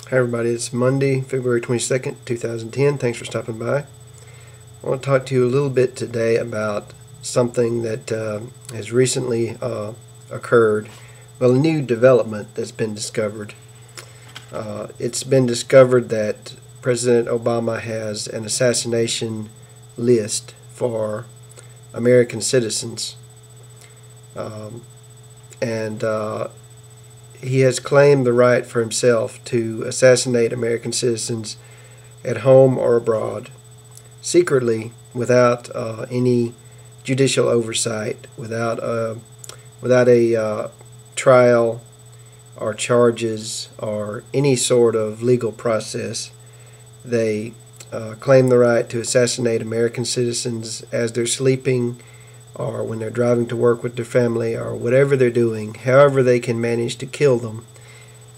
Hi everybody, it's Monday, February 22nd, 2010. Thanks for stopping by. I want to talk to you a little bit today about something that has recently occurred. Well, a new development that's been discovered. It's been discovered that President Obama has an assassination list for American citizens. And he has claimed the right for himself to assassinate American citizens at home or abroad, secretly, without any judicial oversight, without a trial or charges or any sort of legal process. They claim the right to assassinate American citizens as they're sleeping, or when they're driving to work with their family, or whatever they're doing. However they can manage to kill them,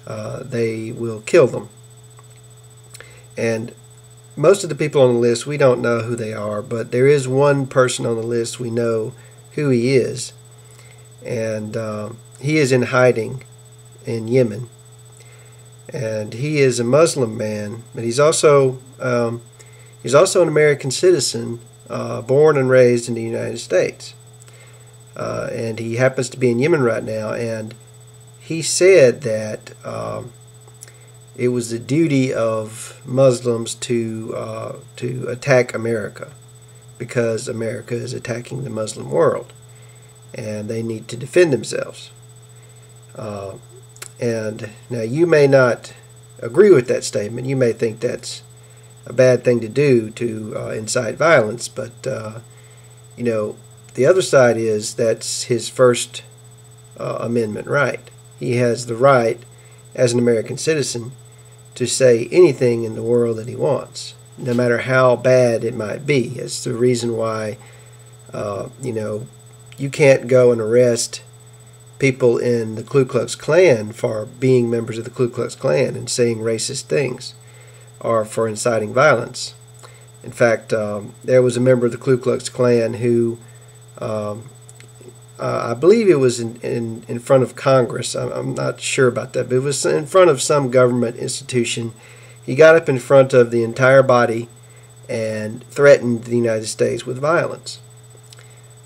they will kill them. And most of the people on the list, we don't know who they are, but there is one person on the list we know who he is, and he is in hiding in Yemen. And he is a Muslim man, but he's also an American citizen, born and raised in the United States. And he happens to be in Yemen right now, and he said that it was the duty of Muslims to attack America, because America is attacking the Muslim world and they need to defend themselves. And now you may not agree with that statement. You may think that's a bad thing to do, to incite violence, but you know, the other side is that's his First Amendment right. He has the right, as an American citizen, to say anything in the world that he wants, no matter how bad it might be. It's the reason why you can't go and arrest people in the Ku Klux Klan for being members of the Ku Klux Klan and saying racist things, or for inciting violence. In fact, there was a member of the Ku Klux Klan who, I believe it was in front of Congress. I'm not sure about that, but it was in front of some government institution. He got up in front of the entire body and threatened the United States with violence,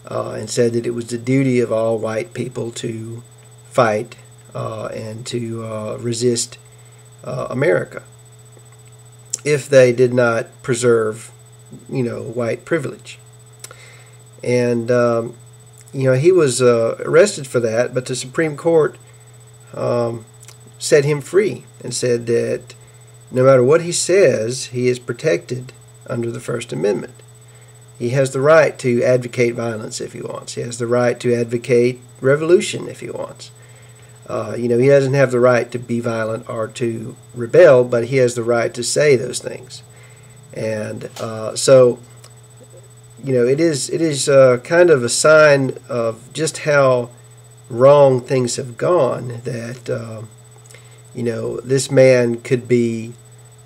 and said that it was the duty of all white people to fight and to resist America if they did not preserve, white privilege. And he was arrested for that, but the Supreme Court set him free and said that no matter what he says, he is protected under the First Amendment. He has the right to advocate violence if he wants. He has the right to advocate revolution if he wants. He doesn't have the right to be violent or to rebel, but he has the right to say those things. And so it is kind of a sign of just how wrong things have gone that this man could be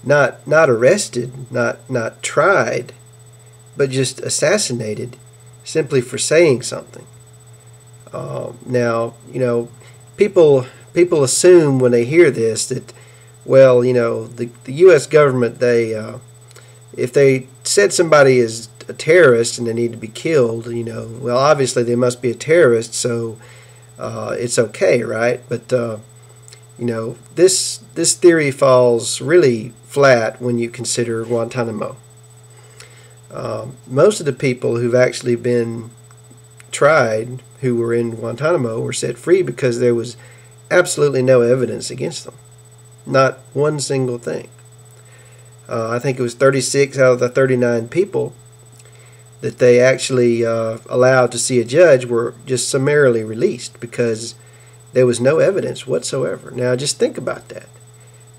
not arrested, not tried, but just assassinated simply for saying something. Now, people assume when they hear this that, well, the U.S. government, if they said somebody is a terrorist and they need to be killed, well, obviously they must be a terrorist, so it's okay, right? But this theory falls really flat when you consider Guantanamo. Most of the people who've actually been tried who were in Guantanamo were set free because there was absolutely no evidence against them. Not one single thing. I think it was 36 out of the 39 people that they actually allowed to see a judge were just summarily released because there was no evidence whatsoever. Now just think about that.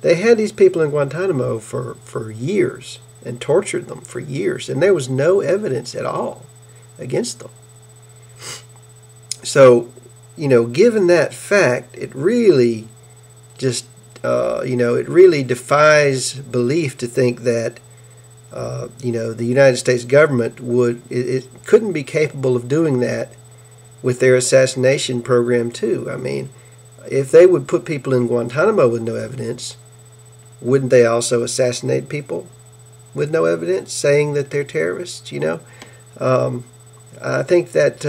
They had these people in Guantanamo for years and tortured them for years, and there was no evidence at all against them. So, given that fact, it really just, it really defies belief to think that, the United States government it couldn't be capable of doing that with their assassination program too. I mean, if they would put people in Guantanamo with no evidence, wouldn't they also assassinate people with no evidence, saying that they're terrorists? I think that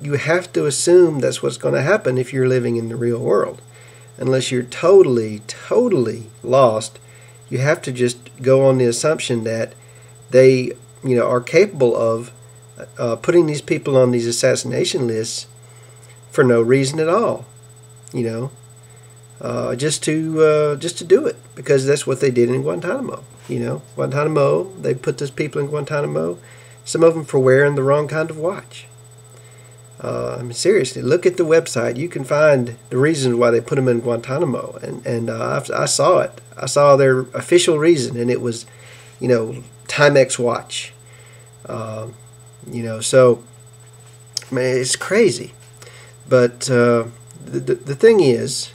you have to assume that's what's going to happen if you're living in the real world. Unless you're totally, totally lost, you have to just go on the assumption that they, are capable of putting these people on these assassination lists for no reason at all. Just to do it, because that's what they did in Guantanamo. Guantanamo, they put those people in Guantanamo, some of them for wearing the wrong kind of watch. Seriously, look at the website. You can find the reasons why they put them in Guantanamo, and I saw it. I saw their official reason, and it was, Timex watch. So it's crazy. But the thing is,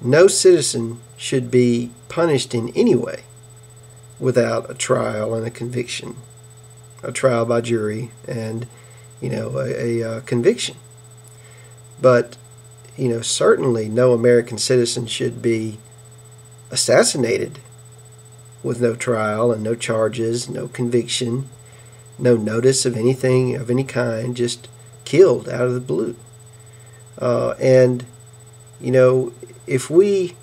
no citizen should be punished in any way without a trial and a conviction, a trial by jury, and a conviction. But certainly no American citizen should be assassinated with no trial and no charges, no conviction, no notice of anything of any kind, just killed out of the blue. If we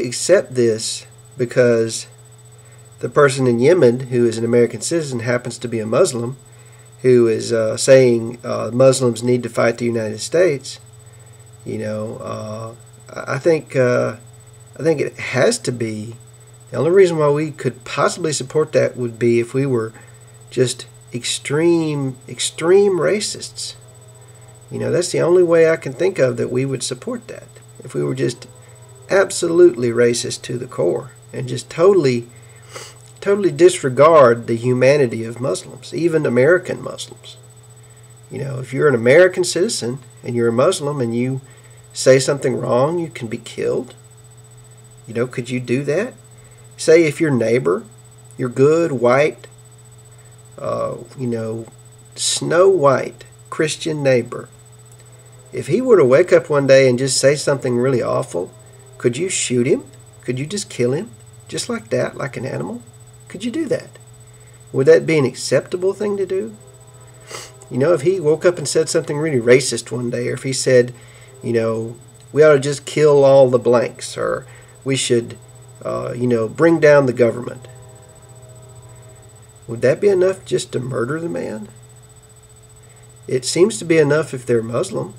accept this because the person in Yemen who is an American citizen happens to be a Muslim, who is saying Muslims need to fight the United States, I think it has to be. The only reason why we could possibly support that would be if we were just extreme racists. That's the only way I can think of that we would support that. If we were just absolutely racist to the core and just totally disregard the humanity of Muslims, even American Muslims. If you're an American citizen and you're a Muslim and you say something wrong, you can be killed. Could you do that? Say if your neighbor, your good, white, snow white Christian neighbor, if he were to wake up one day and just say something really awful, could you shoot him? Could you just kill him? Just like that, like an animal? Could you do that? Would that be an acceptable thing to do? If he woke up and said something really racist one day, or if he said, we ought to just kill all the blanks, or we should, bring down the government. Would that be enough just to murder the man? It seems to be enough if they're Muslim.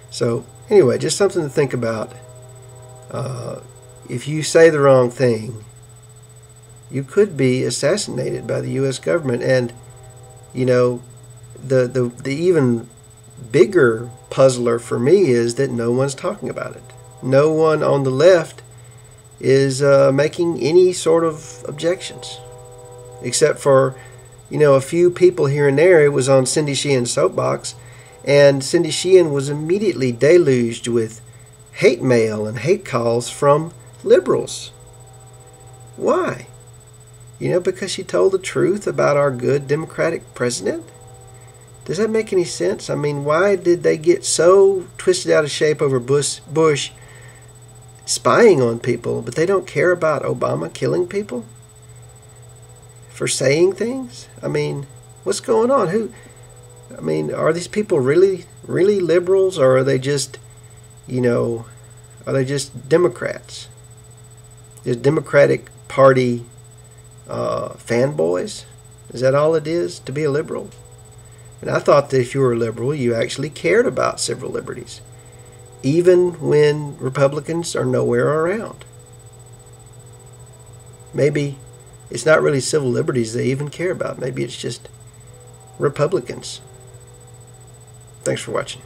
So, anyway, just something to think about. If you say the wrong thing, you could be assassinated by the U.S. government. And, the even bigger puzzler for me is that no one's talking about it. No one on the left is making any sort of objections, except for, a few people here and there. It was on Cindy Sheehan's soapbox, and Cindy Sheehan was immediately deluged with hate mail and hate calls from liberals. Why? Because she told the truth about our good Democratic president? Does that make any sense? Why did they get so twisted out of shape over Bush spying on people, but they don't care about Obama killing people for saying things? What's going on? Are these people really, really liberals, or are they just, Democrats? Is Democratic Party fanboys? Is that all it is to be a liberal? And I thought that if you were a liberal, you actually cared about civil liberties, even when Republicans are nowhere around. Maybe it's not really civil liberties they even care about. Maybe it's just Republicans. Thanks for watching.